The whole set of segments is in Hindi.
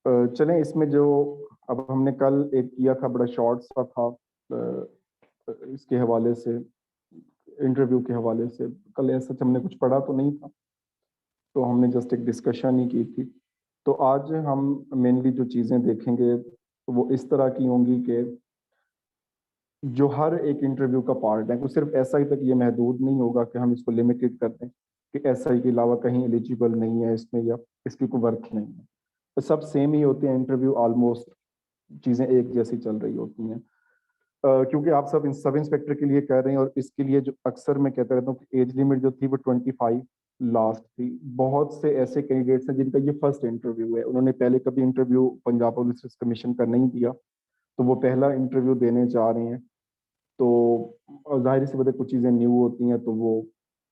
चलें इसमें जो अब हमने कल एक किया था बड़ा शॉर्ट सा था इसके हवाले से, इंटरव्यू के हवाले से। कल ऐसा हमने कुछ पढ़ा तो नहीं था, तो हमने जस्ट एक डिस्कशन ही की थी। तो आज हम मेनली जो चीज़ें देखेंगे वो इस तरह की होंगी कि जो हर एक इंटरव्यू का पार्ट है, तो सिर्फ एसआई तक ये महदूद नहीं होगा कि हम इसको लिमिटेड कर दें कि एसआई के अलावा कहीं एलिजिबल नहीं है इसमें या इसकी कोई वर्क नहीं है। तो सब सेम ही होते हैं इंटरव्यू, ऑलमोस्ट चीज़ें एक जैसी चल रही होती हैं। क्योंकि आप सब इंस्पेक्टर के लिए कह रहे हैं, और इसके लिए जो अक्सर मैं कहता रहता हूँ कि एज लिमिट जो थी वो 25 लास्ट थी। बहुत से ऐसे कैंडिडेट्स हैं जिनका ये फर्स्ट इंटरव्यू है, उन्होंने पहले कभी interview Punjab public service commission का नहीं दिया, तो वो पहला इंटरव्यू देने जा रहे हैं। तो जाहिर सी बात है कुछ चीज़ें न्यू होती हैं तो वो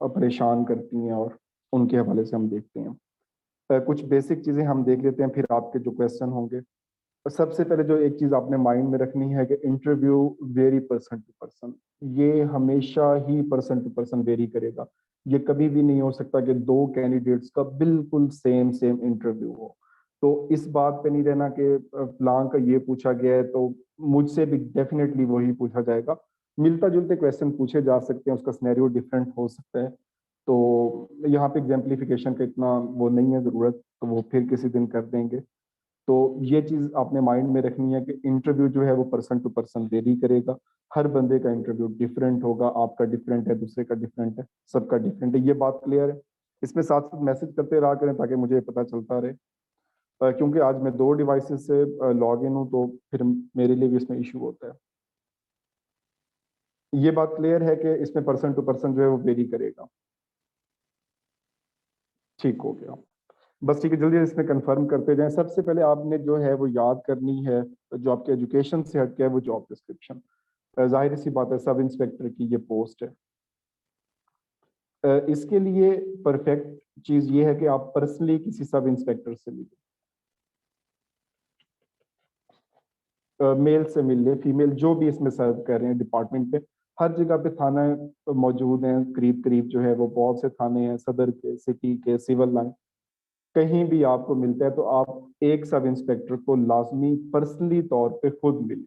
परेशान करती हैं, और उनके हवाले से हम देखते हैं। कुछ बेसिक चीज़ें हम देख लेते हैं, फिर आपके जो क्वेश्चन होंगे। सबसे पहले जो एक चीज़ आपने माइंड में रखनी है कि interview vary person to person, ये हमेशा ही पर्सन टू पर्सन वेरी करेगा। ये कभी भी नहीं हो सकता कि दो कैंडिडेट्स का बिल्कुल सेम सेम इंटरव्यू हो। तो इस बात पे नहीं रहना कि फलां का ये पूछा गया है तो मुझसे भी डेफिनेटली वही पूछा जाएगा। मिलता जुलते क्वेश्चन पूछे जा सकते हैं, उसका सिनेरियो डिफरेंट हो सकता है। तो यहाँ पे एग्जाम्पलिफिकेशन का इतना वो नहीं है ज़रूरत, तो वो फिर किसी दिन कर देंगे। तो ये चीज़ आपने माइंड में रखनी है कि इंटरव्यू जो है वो पर्सन टू पर्सन वेरी करेगा। हर बंदे का इंटरव्यू डिफरेंट होगा, आपका डिफरेंट है, दूसरे का डिफरेंट है, सबका डिफरेंट है। ये बात क्लियर है? इसमें साथ साथ मैसेज करते रहा करें ताकि मुझे पता चलता रहे, क्योंकि आज मैं दो डिवाइसेस से लॉग इन हूँ, तो फिर मेरे लिए भी इसमें इशू होता है। ये बात क्लियर है कि इसमें पर्सन टू पर्सन जो है वो वेरी करेगा। ठीक हो गया, बस ठीक है, जल्दी इसमें कंफर्म करते जाएं। सबसे पहले आपने जो है वो याद करनी है, जो आपके एजुकेशन से हट के है वो जॉब डिस्क्रिप्शन। जाहिर सी बात है सब इंस्पेक्टर की ये पोस्ट है। इसके लिए परफेक्ट चीज ये है कि आप पर्सनली किसी सब इंस्पेक्टर से मिलें, मेल से मिल ले, फीमेल, जो भी इसमें सर्व कर रहे हैं डिपार्टमेंट पे। हर जगह पे थाना मौजूद हैं, करीब करीब जो है वो बहुत से थाने हैं, सदर के, सिटी के, सिविल लाइन, कहीं भी आपको मिलता है तो आप एक सब इंस्पेक्टर को लाजमी पर्सनली तौर पे खुद मिलें।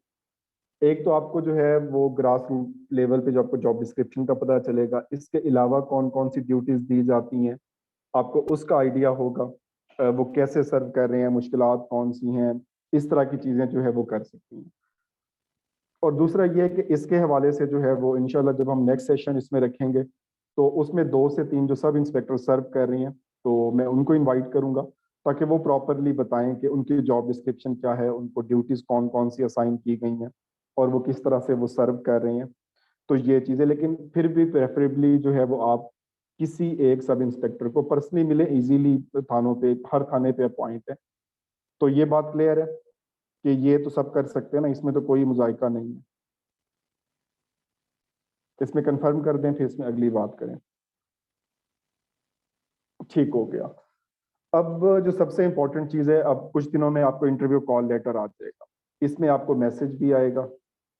एक तो आपको जो है वो ग्रास रूट लेवल पे जो आपको जॉब डिस्क्रिप्शन का पता चलेगा, इसके अलावा कौन कौन सी ड्यूटीज दी जाती हैं आपको उसका आइडिया होगा। वो कैसे सर्व कर रहे हैं, मुश्किलात कौन सी हैं, इस तरह की चीज़ें जो है वो कर सकती हैं। और दूसरा ये है कि इसके हवाले से जो है वो इंशाल्लाह जब हम नेक्स्ट सेशन इसमें रखेंगे तो उसमें 2 से 3 जो सब इंस्पेक्टर सर्व कर रही हैं तो मैं उनको इनवाइट करूंगा, ताकि वो प्रॉपरली बताएं कि उनकी जॉब डिस्क्रिप्शन क्या है, उनको ड्यूटीज कौन कौन सी असाइन की गई हैं और वो किस तरह से वो सर्व कर रहे हैं। तो ये चीज़ें, लेकिन फिर भी प्रेफरेबली जो है वो आप किसी एक सब इंस्पेक्टर को पर्सनली मिले। इजीली थानों पे, हर थाने पे अपॉइंट है। तो ये बात क्लियर है कि ये तो सब कर सकते हैं ना, इसमें तो कोई मुजायका नहीं है। इसमें कंफर्म कर दें, फिर इसमें अगली बात करें। ठीक हो गया। अब जो सबसे इंपॉर्टेंट चीज़ है, अब कुछ दिनों में आपको इंटरव्यू कॉल लेटर आ जाएगा। इसमें आपको मैसेज भी आएगा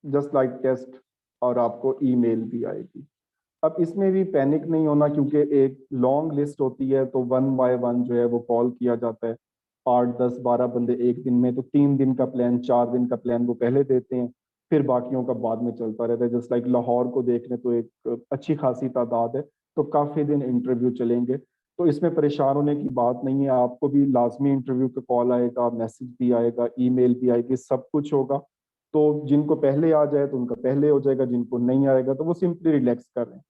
जस्ट लाइक टेस्ट, और आपको ईमेल भी आएगी। अब इसमें भी पैनिक नहीं होना, क्योंकि एक लॉन्ग लिस्ट होती है, तो वन बाय वन जो है वो कॉल किया जाता है। 8 10 12 बंदे एक दिन में, तो 3 दिन का प्लान, 4 दिन का प्लान वो पहले देते हैं, फिर बाकियों का बाद में चलता रहता है। जस्ट लाइक लाहौर को देख लें तो एक अच्छी खासी तादाद है, तो काफ़ी दिन इंटरव्यू चलेंगे। तो इसमें परेशान होने की बात नहीं है, आपको भी लाजमी इंटरव्यू का कॉल आएगा, मैसेज भी आएगा, ईमेल भी आएगी, सब कुछ होगा। तो जिनको पहले आ जाए तो उनका पहले हो जाएगा, जिनको नहीं आएगा तो वो सिंपली रिलैक्स कर रहे हैं।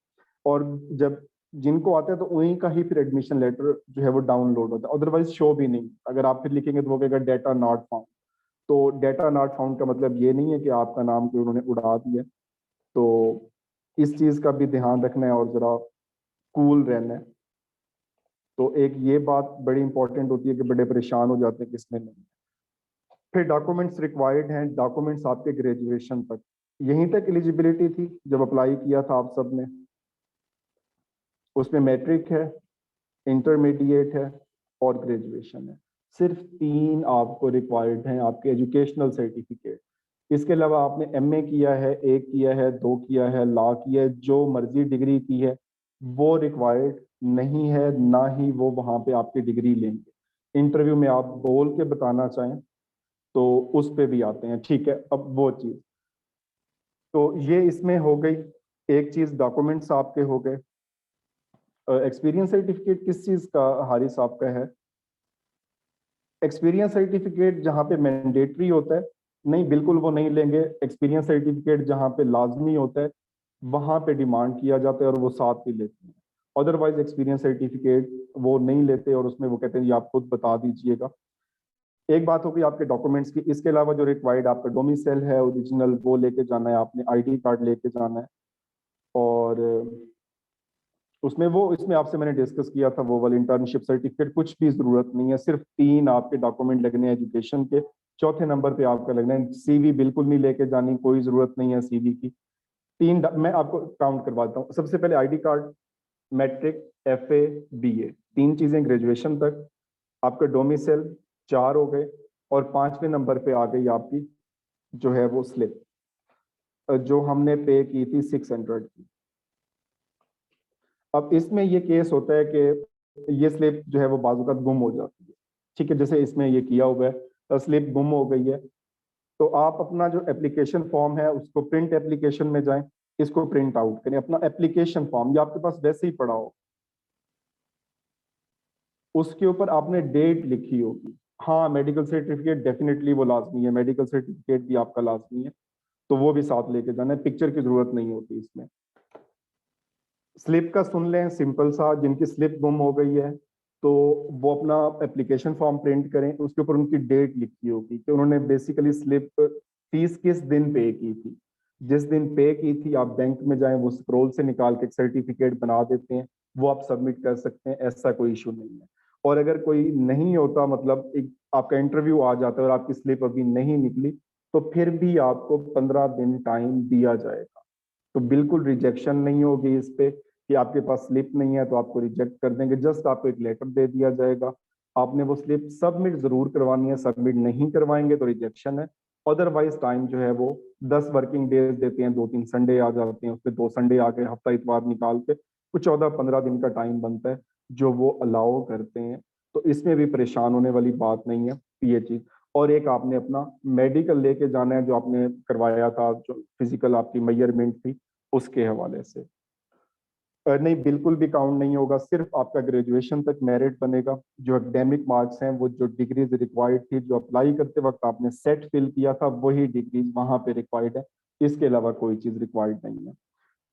और जब जिनको आता है तो उन्हीं का ही फिर एडमिशन लेटर जो है वो डाउनलोड होता है, अदरवाइज शो भी नहीं। अगर आप फिर लिखेंगे तो वो कहेगा डेटा नॉट फाउंड। तो डेटा नॉट फाउंड का मतलब ये नहीं है कि आपका नाम कोई उन्होंने उड़ा दिया। तो इस चीज़ का भी ध्यान रखना है और ज़रा कूल रहना है। तो एक ये बात बड़ी इंपॉर्टेंट होती है कि बड़े परेशान हो जाते हैं कि इसमें नहीं। फिर डॉक्यूमेंट्स रिक्वायर्ड हैं, डॉक्यूमेंट्स आपके ग्रेजुएशन तक, यहीं तक एलिजिबिलिटी थी जब अप्लाई किया था आप सब ने। उसमें मैट्रिक है, इंटरमीडिएट है और ग्रेजुएशन है। सिर्फ 3 आपको रिक्वायर्ड हैं, आपके एजुकेशनल सर्टिफिकेट। इसके अलावा आपने एमए किया है, 1 किया है, 2 किया है, लॉ किया है, जो मर्जी डिग्री की है, वो रिक्वायर्ड नहीं है, ना ही वो वहाँ पे आपकी डिग्री लेंगे। इंटरव्यू में आप बोल के बताना चाहें तो उस पे भी आते हैं। ठीक है, अब वो चीज तो ये इसमें हो गई। एक चीज डॉक्यूमेंट्स आपके हो गए। एक्सपीरियंस सर्टिफिकेट किस चीज का हारिस आपका है? एक्सपीरियंस सर्टिफिकेट जहाँ पे मैंडेटरी होता है, नहीं बिल्कुल वो नहीं लेंगे। एक्सपीरियंस सर्टिफिकेट जहाँ पे लाजमी होता है वहां पे डिमांड किया जाता है और वो साथ भी लेते हैं। अदरवाइज एक्सपीरियंस सर्टिफिकेट वो नहीं लेते और उसमें वो कहते हैं ये आप खुद बता दीजिएगा। एक बात हो गई आपके डॉक्यूमेंट्स की। इसके अलावा जो रिक्वायर्ड आपका डोमिसाइल है ओरिजिनल वो लेके जाना है, आपने आईडी कार्ड लेके जाना है। और उसमें वो इसमें आपसे मैंने डिस्कस किया था वो वाली इंटर्नशिप सर्टिफिकेट कुछ भी जरूरत नहीं है। सिर्फ 3 आपके डॉक्यूमेंट लगने हैं एजुकेशन के। चौथे नंबर पे आपका लगना है सीवी। बिल्कुल नहीं लेके जानी, कोई जरूरत नहीं है सीवी की। मैं आपको काउंट करवाता हूँ। सबसे पहले ID card, matric, FA, BA, 3 चीजें ग्रेजुएशन तक। आपका डोमिसाइल 4 हो गए। और 5वें नंबर पे आ गई आपकी जो है वो स्लिप जो हमने पे की थी 600 की। अब इसमें ये केस होता है कि ये स्लिप जो है वो बाजूकात गुम हो जाती है। ठीक है, जैसे इसमें ये किया हुआ है, स्लिप गुम हो गई है तो आप अपना जो एप्लीकेशन फॉर्म है उसको प्रिंट एप्लीकेशन में जाएं, इसको प्रिंट आउट करें। अपना एप्लीकेशन फॉर्म ये आपके पास वैसे ही पड़ा हो, उसके ऊपर आपने डेट लिखी होगी। हाँ, मेडिकल सर्टिफिकेट डेफिनेटली वो लाजमी है, मेडिकल सर्टिफिकेट भी आपका लाजमी है तो वो भी साथ लेके जाना है। पिक्चर की जरूरत नहीं होती इसमें। स्लिप का सुन लें, सिंपल सा। जिनकी स्लिप गुम हो गई है तो वो अपना एप्लीकेशन फॉर्म प्रिंट करें, उसके ऊपर उनकी डेट लिखी होगी कि उन्होंने बेसिकली स्लिप फीस किस दिन पे की थी। जिस दिन पे की थी आप बैंक में जाएं, वो स्क्रोल से निकाल के एक सर्टिफिकेट बना देते हैं, वो आप सबमिट कर सकते हैं, ऐसा कोई इशू नहीं है। और अगर कोई नहीं होता, मतलब एक आपका इंटरव्यू आ जाता है और आपकी स्लिप अभी नहीं निकली, तो फिर भी आपको 15 दिन टाइम दिया जाएगा। तो बिल्कुल रिजेक्शन नहीं होगी इस पे कि आपके पास स्लिप नहीं है तो आपको रिजेक्ट कर देंगे। जस्ट आपको एक लेटर दे दिया जाएगा, आपने वो स्लिप सबमिट जरूर करवानी है। सबमिट नहीं करवाएंगे तो रिजेक्शन है। अदरवाइज टाइम जो है वो 10 वर्किंग डेज देते हैं। 2-3 संडे आ जाते हैं, उसके 2 संडे आके हफ्ता इतवार निकाल के कुछ 14-15 दिन का टाइम बनता है जो वो अलाउ करते हैं। तो इसमें भी परेशान होने वाली बात नहीं है ये चीज। और एक आपने अपना मेडिकल लेके जाना है जो आपने करवाया था, जो फिजिकल आपकी मेजरमेंट थी उसके हवाले से। नहीं, बिल्कुल भी काउंट नहीं होगा। सिर्फ आपका ग्रेजुएशन तक मेरिट बनेगा। जो एकेडमिक मार्क्स हैं, वो जो डिग्रीज रिक्वायर्ड थी, जो अप्लाई करते वक्त आपने सेट फिल किया था, वही डिग्रीज वहां पे रिक्वायर्ड है। इसके अलावा कोई चीज रिक्वायर्ड नहीं है।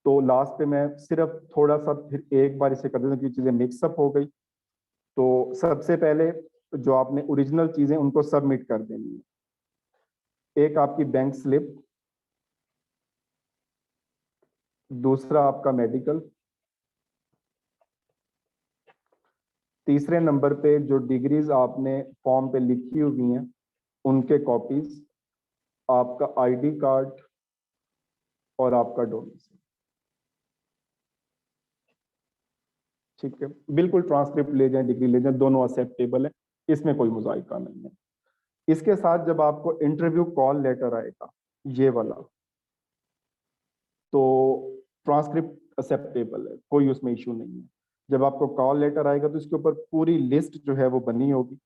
तो लास्ट पे मैं सिर्फ थोड़ा सा फिर एक बार इसे कर देता हूँ क्योंकि चीजें मिक्सअप हो गई। तो सबसे पहले जो आपने ओरिजिनल चीजें उनको सबमिट कर देनी है। एक आपकी बैंक स्लिप, दूसरा आपका मेडिकल, तीसरे नंबर पे जो डिग्रीज आपने फॉर्म पे लिखी हुई हैं उनके कॉपीज, आपका आईडी कार्ड और आपका डोमिसाइल। ठीक है, बिल्कुल ट्रांसक्रिप्ट ले जाएं, डिग्री ले जाएं, दोनों एक्सेप्टेबल है, इसमें कोई मुजाहिका नहीं है। इसके साथ जब आपको इंटरव्यू कॉल लेटर आएगा ये वाला, तो ट्रांसक्रिप्ट एक्सेप्टेबल है, कोई उसमें इशू नहीं है। जब आपको कॉल लेटर आएगा तो इसके ऊपर पूरी लिस्ट जो है वो बनी होगी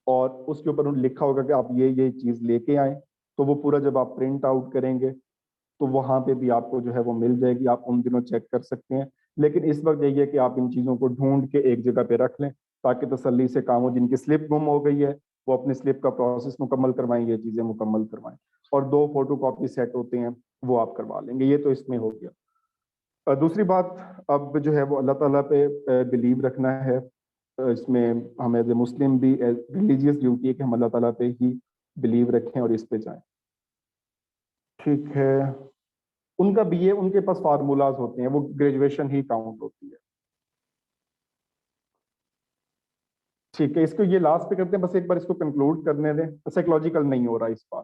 और उसके ऊपर लिखा होगा कि आप ये चीज लेके आए। तो वो पूरा जब आप प्रिंट आउट करेंगे तो वहां पे भी आपको जो है वो मिल जाएगी, आप उन दिनों चेक कर सकते हैं। लेकिन इस वक्त यही है कि आप इन चीज़ों को ढूंढ के एक जगह पे रख लें ताकि तसल्ली से काम हो। जिनकी स्लिप गुम हो गई है वो अपनी स्लिप का प्रोसेस मुकम्मल करवाएं, ये चीज़ें मुकम्मल करवाएं। और 2 फोटो कॉपी सेट होते हैं वो आप करवा लेंगे। ये तो इसमें हो गया। दूसरी बात, अब जो है वो अल्लाह ताला पे बिलीव रखना है। इसमें हमें एज ए मुस्लिम भी रिलीजियस ड्यूटी है कि हम अल्लाह ताला पे ही बिलीव रखें और इस पे जाएं। ठीक है, उनका बीए उनके पास फार्मूलाज होते हैं, वो ग्रेजुएशन ही काउंट होती है। ठीक है, इसको ये लास्ट पे करते हैं, बस एक बार इसको कंक्लूड करने दें। साइकोलॉजिकल नहीं हो रहा इस बार।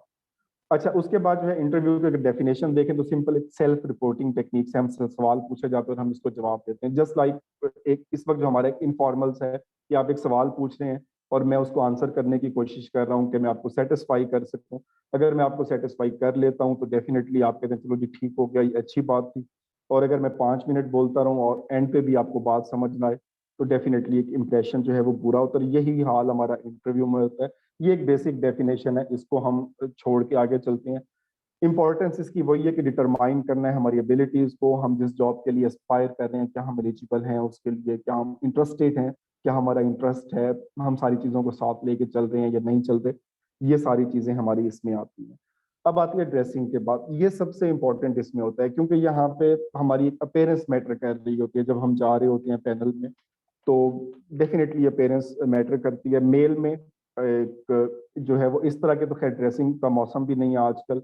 अच्छा, उसके बाद जो है इंटरव्यू की अगर डेफिनेशन देखें तो सिंपल एक सेल्फ रिपोर्टिंग टेक्निक से हम सवाल पूछे जाते हैं और हम इसको जवाब देते हैं। जस्ट लाइक एक इस वक्त जो हमारा एक इनफॉर्मल्स है कि आप एक सवाल पूछ रहे हैं और मैं उसको आंसर करने की कोशिश कर रहा हूँ कि मैं आपको सेटिस्फाई कर सकूँ। अगर मैं आपको सेटिस्फाई कर लेता हूँ तो डेफिनेटली आप कहते हैं चलो जी ठीक हो गया, ये अच्छी बात थी। और अगर मैं 5 मिनट बोलता रहूँ और एंड पे भी आपको बात समझ ना आए तो डेफिनेटली एक इम्प्रेशन जो है वो बुरा होता है। यही हाल हमारा इंटरव्यू में होता है। ये एक बेसिक डेफिनेशन है, इसको हम छोड़ के आगे चलते हैं। इंपॉर्टेंस इसकी वही है कि डिटरमाइन करना है हमारी एबिलिटीज को, हम जिस जॉब के लिए एस्पायर कर रहे हैं क्या हम एलिजिबल हैं उसके लिए, क्या हम इंटरेस्टेड हैं, क्या हमारा इंटरेस्ट है, हम सारी चीज़ों को साथ लेके चल रहे हैं या नहीं चल रहे। ये सारी चीज़ें हमारी इसमें आती हैं। अब आती है ड्रेसिंग के बाद, ये सबसे इंपॉर्टेंट इसमें होता है क्योंकि यहाँ पे हमारी अपेयरेंस मैटर कर रही होती है। जब हम जा रहे होते हैं पैनल में तो डेफिनेटली अपेयरेंस मैटर करती है। मेल में एक जो है वो इस तरह के, तो खैर ड्रेसिंग का मौसम भी नहीं है आजकल,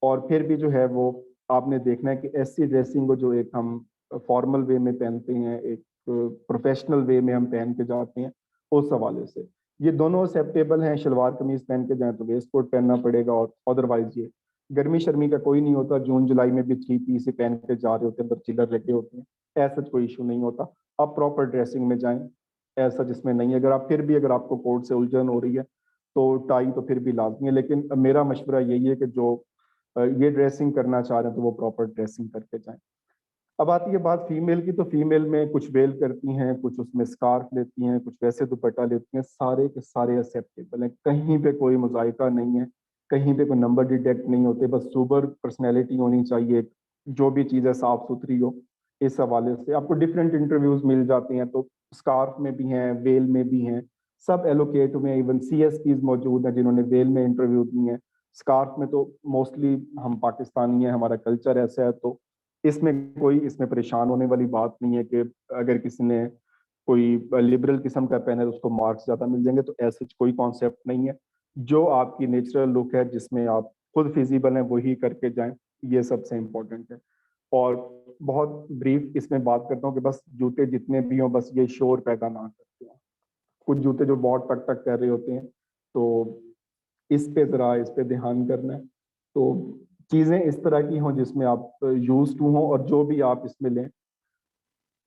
और फिर भी जो है वो आपने देखना है कि ऐसी ड्रेसिंग को जो एक हम फॉर्मल वे में पहनते हैं, एक प्रोफेशनल वे में हम पहन के जाते हैं, उस हवाले से ये दोनों एक्सेप्टेबल हैं। शलवार कमीज पहन के जाएं तो वेस्ट कोट पहनना पड़ेगा, और अदरवाइज ये गर्मी शर्मी का कोई नहीं होता। जून जुलाई में भी 3 पीस से पहन के जा रहे होते हैं, अंदर चिल्लर लगे होते हैं, ऐसा कोई इशू नहीं होता। आप प्रॉपर ड्रेसिंग में जाएं, ऐसा जिसमें नहीं है। अगर आप फिर भी अगर आपको कोट से उलझन हो रही है तो टाई तो फिर भी लाजमी है, लेकिन मेरा मशवरा यही है कि जो ये ड्रेसिंग करना चाह रहे हैं तो वो प्रॉपर ड्रेसिंग करके जाएं। अब आती है बात फीमेल की, तो फीमेल में कुछ वेल करती हैं, कुछ उसमें स्कार्फ लेती हैं, कुछ वैसे दुपट्टा लेती हैं, सारे के सारे एक्सेप्टेबल हैं, कहीं पे कोई मुजायका नहीं है, कहीं पे कोई नंबर डिटेक्ट नहीं होते। बस सुबर पर्सनैलिटी होनी चाहिए, जो भी चीज़ है साफ सुथरी हो। इस हवाले से आपको डिफरेंट इंटरव्यूज मिल जाते हैं, तो स्कार्फ में भी हैं, वेल में भी हैं, सब एलोकेट हुए हैं। इवन CSPs मौजूद हैं जिन्होंने वेल में इंटरव्यू दिए हैं। स्कार्फ में तो मोस्टली हम पाकिस्तानी हैं, हमारा कल्चर ऐसा है, तो इसमें परेशान होने वाली बात नहीं है कि अगर किसी ने कोई लिबरल किस्म का पहना है तो उसको मार्क्स ज़्यादा मिल जाएंगे, तो ऐसे कोई कॉन्सेप्ट नहीं है। जो आपकी नेचुरल लुक है, जिसमें आप खुद फिजिबल हैं, वही करके जाएं, ये सबसे इम्पोर्टेंट है। और बहुत ब्रीफ इसमें बात करता हूँ कि बस जूते जितने भी हों बस ये शोर पैदा ना करते हैं। कुछ जूते जो बहुत टक टक कर रहे होते हैं, तो इस पे ध्यान करना है। तो चीज़ें इस तरह की हों जिसमें आप यूज टू हों, और जो भी आप इसमें लें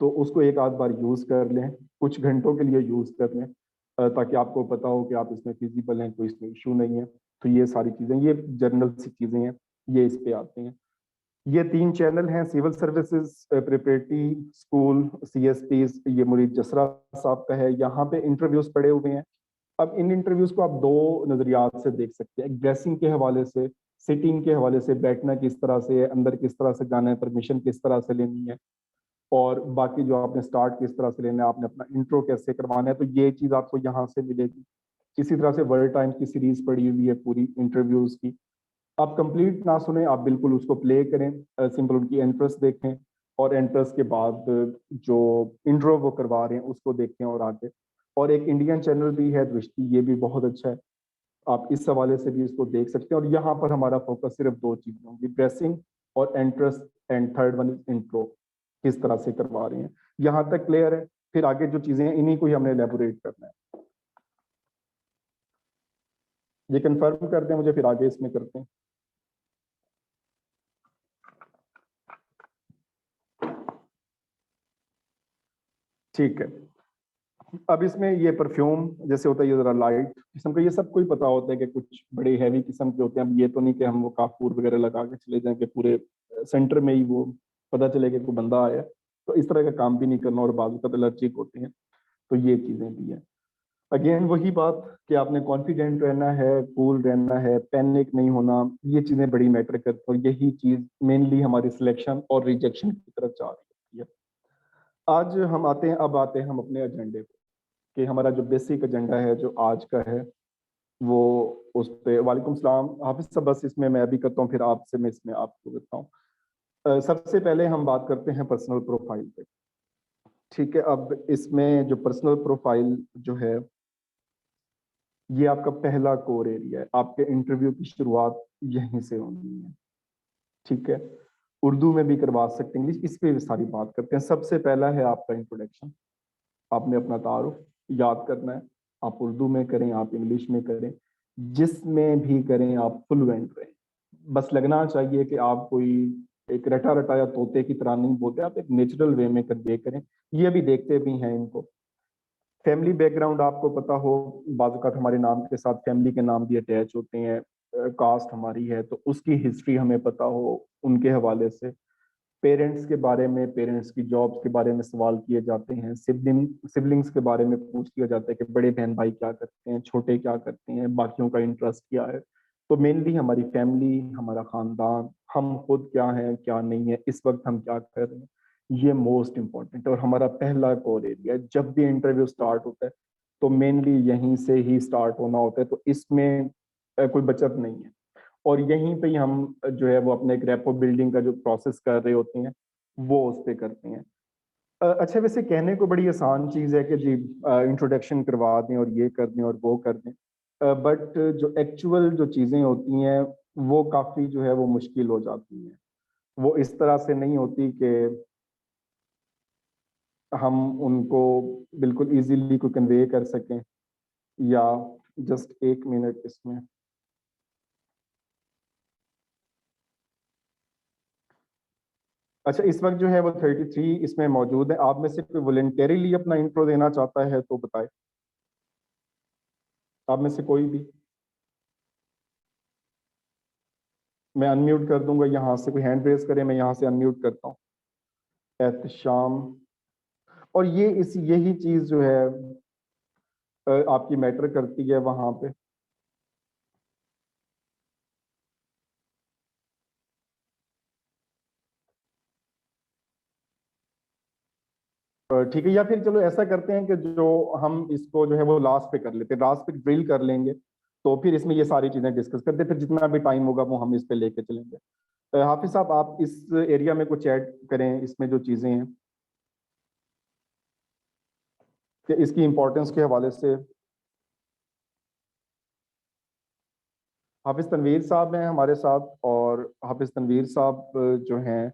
तो उसको एक आध बार यूज कर लें, कुछ घंटों के लिए यूज कर लें, ताकि आपको पता हो कि आप इसमें फिजिबल हैं, कोई इसमें इशू नहीं है। तो ये सारी चीज़ें, ये जनरल सी चीज़ें हैं, ये इस पे आते हैं। ये 3 चैनल हैं, civil services, preparatory school, CSPs, ये मुरीद जसरा साहब का है। यहाँ पे इंटरव्यूज पड़े हुए हैं। अब इन इंटरव्यूज को आप दो नजरियात से देख सकते हैं, ड्रेसिंग के हवाले से, सिटिंग के हवाले से, बैठना किस तरह से है, अंदर किस तरह से जाना है, परमिशन किस तरह से लेनी है, और बाकी जो आपने स्टार्ट किस तरह से लेना है, आपने अपना इंट्रो कैसे करवाना है, तो ये चीज़ आपको यहाँ से मिलेगी। इसी तरह से वर्ल्ड टाइम्स की सीरीज पड़ी हुई है पूरी इंटरव्यूज की। आप कंप्लीट ना सुने, आप बिल्कुल उसको प्ले करें, सिंपल उनकी एंट्रेंस देखें, और एंट्रेंस के बाद जो इंट्रो वो करवा रहे हैं उसको देखें और आगे। और एक इंडियन चैनल भी है दृष्टि, ये भी बहुत अच्छा है, आप इस हवाले से भी इसको देख सकते हैं। और यहाँ पर हमारा फोकस सिर्फ 2 चीजें होंगी, ड्रेसिंग और entrance, and third one is intro, किस तरह से करवा रहे हैं। यहाँ तक क्लियर है? फिर आगे जो चीजें हैं इन्हीं को ही हमने एलेबोरेट करना है। ये कंफर्म कर दें मुझे, फिर आगे इसमें करते हैं। ठीक है। अब इसमें ये परफ्यूम जैसे होता है, ये जरा लाइट किस्म का, ये सबको ही पता होता है कि कुछ बड़े हैवी किस्म के होते हैं। अब ये तो नहीं कि हम वो काफूर वगैरह लगा के चले जाएं कि पूरे सेंटर में ही वो पता चले कि कोई बंदा आया, तो इस तरह का काम भी नहीं करना, और बाजू का एलर्जिक होते हैं, तो ये चीजें भी हैं। अगेन वही बात कि आपने कॉन्फिडेंट रहना है, कूल रहना है, पैनिक नहीं होना, ये चीजें बड़ी मैटर करती हैं, और यही चीज मेनली हमारी सिलेक्शन और रिजेक्शन की तरफ जा रही है। आज हम आते हैं, अब आते हैं हम अपने एजेंडे पे, कि हमारा जो बेसिक एजेंडा है जो आज का है वो उस पे। वालेकुम सलाम हाफिज साहब, बस इसमें मैं अभी करता हूँ, फिर आपसे मैं इसमें आपको देता हूँ। सबसे पहले हम बात करते हैं पर्सनल प्रोफाइल पे। ठीक है, अब इसमें जो पर्सनल प्रोफाइल जो है, ये आपका पहला कोर एरिया है। आपके इंटरव्यू की शुरुआत यहीं से होनी है। ठीक है, उर्दू में भी करवा सकते हैं, इंग्लिश, इस पे भी सारी बात करते हैं। सबसे पहला है आपका इंट्रोडक्शन, आपने अपना तारुफ याद करना है। आप उर्दू में करें, आप इंग्लिश में करें, जिसमें भी करें आप फ्लुएंट रहें। बस लगना चाहिए कि आप कोई एक रटा रटाया तोते की तरह नहीं बोलते, आप एक नेचुरल वे में कन्वे करें। ये भी देखते भी हैं इनको। फैमिली बैकग्राउंड आपको पता हो, बाज़ हमारे नाम के साथ फैमिली के नाम भी अटैच होते हैं। कास्ट हमारी है तो उसकी हिस्ट्री हमें पता हो उनके हवाले से। पेरेंट्स के बारे में, पेरेंट्स की जॉब्स के बारे में सवाल किए जाते हैं, सिबलिंग्स के बारे में पूछ लिया जाता है कि बड़े बहन भाई क्या करते हैं, छोटे क्या करते हैं, बाकियों का इंटरेस्ट क्या है। तो मेनली हमारी फैमिली, हमारा खानदान, हम खुद क्या हैं क्या नहीं है, इस वक्त हम क्या कर रहे हैं, ये मोस्ट इम्पॉर्टेंट है। और हमारा पहला कोर एरिया है। जब भी इंटरव्यू स्टार्ट होता है तो मेनली यहीं से ही स्टार्ट होना होता है, तो इसमें कोई बचत नहीं है। और यहीं पे ही हम जो है वो अपने एक रेपो बिल्डिंग का जो प्रोसेस कर रहे होते हैं वो उस पे करते हैं। अच्छा, वैसे कहने को बड़ी आसान चीज है कि जी इंट्रोडक्शन करवा दें और ये कर दें और वो कर दें, बट जो एक्चुअल जो चीजें होती हैं वो काफी जो है वो मुश्किल हो जाती हैं। वो इस तरह से नहीं होती कि हम उनको बिल्कुल इजीली को कन्वे कर सकें। या जस्ट एक मिनट इसमें। अच्छा, इस वक्त जो है वो 33 इसमें मौजूद है। आप में से कोई वॉलेंटरीली अपना इंट्रो देना चाहता है तो बताए, आप में से कोई भी। मैं अनम्यूट कर दूंगा, यहाँ से कोई हैंड रेज करे, मैं यहाँ से अनम्यूट करता हूँ। एहतशाम। और ये इस यही चीज जो है आपकी मैटर करती है वहां पे। ठीक है, या फिर चलो ऐसा करते हैं कि जो हम इसको जो है वो लास्ट पे कर लेते हैं, लास्ट पे ड्रिल कर लेंगे। तो फिर इसमें ये सारी चीजें डिस्कस करते हैं, फिर जितना भी टाइम होगा वो हम इस पे लेके चलेंगे। हाफिज साहब, आप इस एरिया में कुछ ऐड करें, इसमें जो चीजें हैं कि इसकी इंपॉर्टेंस के हवाले से। हाफिज तनवीर साहब हैं हमारे साथ, और हाफिज तनवीर साहब जो हैं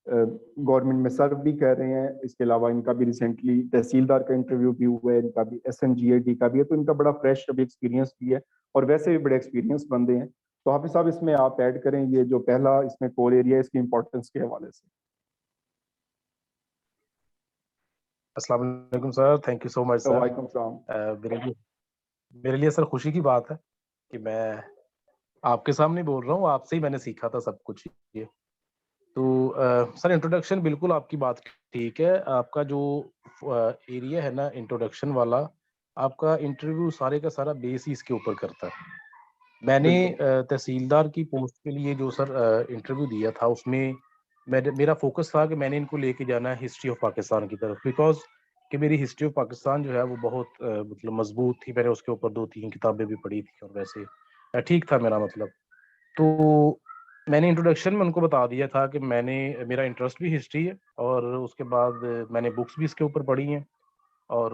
गवर्नमेंट में सर्व भी कर रहे हैं। इसके अलावा इनका भी रिसेंटली तहसीलदार का इंटरव्यू भी हुआ है, इनका भी SNGAD का भी है, तो इनका बड़ा फ्रेश अभी एक्सपीरियंस भी है और वैसे भी बड़े एक्सपीरियंस बंदे हैं। तो हाफिज साहब, इसमें आप ऐड करें ये जो पहला इसमें कोर एरिया है, इसकी इंपॉर्टेंस के हवाले से। अस्सलाम वालेकुम sir, thank you so much sir. वालेकुम सलाम। मेरे लिए सर खुशी की बात है कि मैं आपके सामने बोल रहा हूँ। आपसे ही मैंने सीखा था सब कुछ ये। तो सर, इंट्रोडक्शन बिल्कुल आपकी बात ठीक है। आपका जो एरिया है ना इंट्रोडक्शन वाला, आपका इंटरव्यू सारे का सारा बेस ही इसके ऊपर करता है। मैंने बिल्कुल तहसीलदार की पोस्ट के लिए जो सर इंटरव्यू दिया था, उसमें मेरा फोकस था कि मैंने इनको लेके जाना है हिस्ट्री ऑफ पाकिस्तान की तरफ, बिकॉज कि मेरी हिस्ट्री ऑफ पाकिस्तान जो है वो बहुत मतलब मजबूत थी। मैंने उसके ऊपर 2-3 किताबें भी पढ़ी थी और वैसे ठीक था मेरा मतलब। तो मैंने इंट्रोडक्शन में उनको बता दिया था कि मेरा इंटरेस्ट भी हिस्ट्री है, और उसके बाद मैंने बुक्स भी इसके ऊपर पढ़ी हैं। और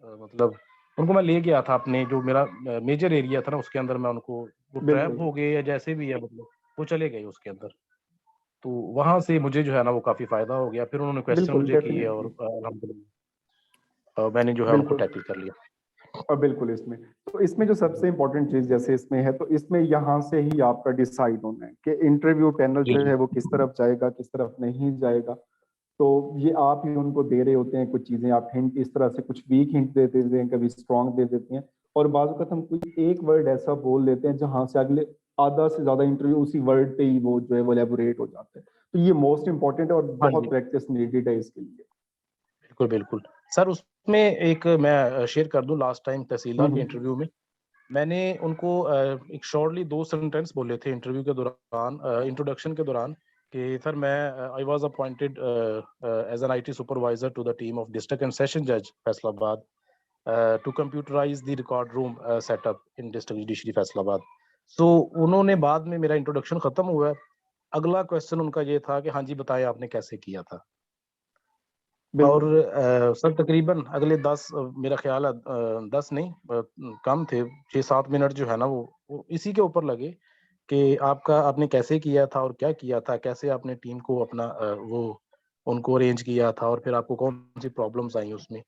मतलब उनको मैं ले गया था अपने जो मेरा मेजर एरिया था ना, उसके अंदर मैं उनको, वो ट्रैप बिल्कुल हो गए या जैसे भी है मतलब, वो चले गए उसके अंदर। तो वहां से मुझे जो है ना वो काफी फायदा हो गया। फिर उन्होंने क्वेश्चन बिल्कुल मुझे किए और डेफिनेटली। अल्हम्दुलिल्लाह मैंने जो है उनको बिल्कुल। टैकल कर लिया। और बिल्कुल इसमें, तो इसमें जो सबसे इंपॉर्टेंट चीज जैसे इसमें है, तो इसमें यहाँ से ही आपका डिसाइड होना है कि इंटरव्यू पैनल जी जो जी है वो किस तरफ जाएगा, किस तरफ नहीं जाएगा। तो ये आप ही उनको दे रहे होते हैं कुछ चीजें, आप हिंट इस तरह से कुछ वीक हिंट दे देते हैं, कभी स्ट्रांग दे देते हैं। और बाज़ वक़्त हम कोई एक वर्ड ऐसा बोल देते हैं जहां से अगले आधा से ज्यादा इंटरव्यू उसी वर्ड पे ही वो जो है वो एलेबोरेट हो जाता है। तो ये मोस्ट इंपॉर्टेंट है और हाँ बहुत जी, प्रैक्टिस नीडेड है इसके लिए। बिल्कुल बिल्कुल। सर, उसमें एक मैं शेयर कर दूं, लास्ट टाइम तहसीलदार के हम्म। इंटरव्यू में मैंने उनको एक शॉर्टली 2 सेंटेंस बोले थे इंटरव्यू के दौरान, इंट्रोडक्शन के दौरान, कि सर मैं I was appointed as an IT supervisor to the team of district and session जज Faisalabad to computerise the record room setup in district judiciary Faisalabad. So उन्होंने बाद में, मेरा इंट्रोडक्शन खत्म हुआ है, अगला क्वेश्चन उनका ये था कि हाँ जी बताएं आपने कैसे किया था। और बिल्कुल सर तकरीबन अगले 10, मेरा ख्याल है 10 नहीं, कम थे, 6-7 मिनट जो है ना वो इसी के ऊपर लगे कि आपने कैसे किया था और क्या किया था, कैसे आपने टीम को अपना वो उनको अरेंज किया था, और फिर आपको कौन सी प्रॉब्लम्स आई उसमें।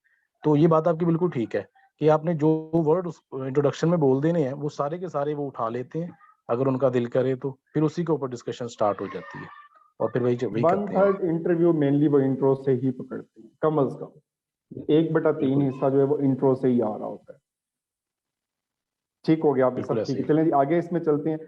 तो ये बात आपकी बिल्कुल ठीक है कि आपने जो वर्ड उस इंट्रोडक्शन में बोल देने हैं वो सारे के सारे वो उठा लेते हैं, अगर उनका दिल करे तो फिर उसी के ऊपर डिस्कशन स्टार्ट हो जाती है और फिर वही वही वन करते हैं वो। थर्ड इंटरव्यू मेनली वो इंट्रो से ही पकड़ते हैं, कम अज कम 1/3 बिल्कुल हिस्सा जो है वो इंट्रो से ही आ रहा होता है। ठीक हो गया, आप बिल्कुल सब ऐसे ठीक है, ही। चलें जी, आगे इसमें चलते हैं।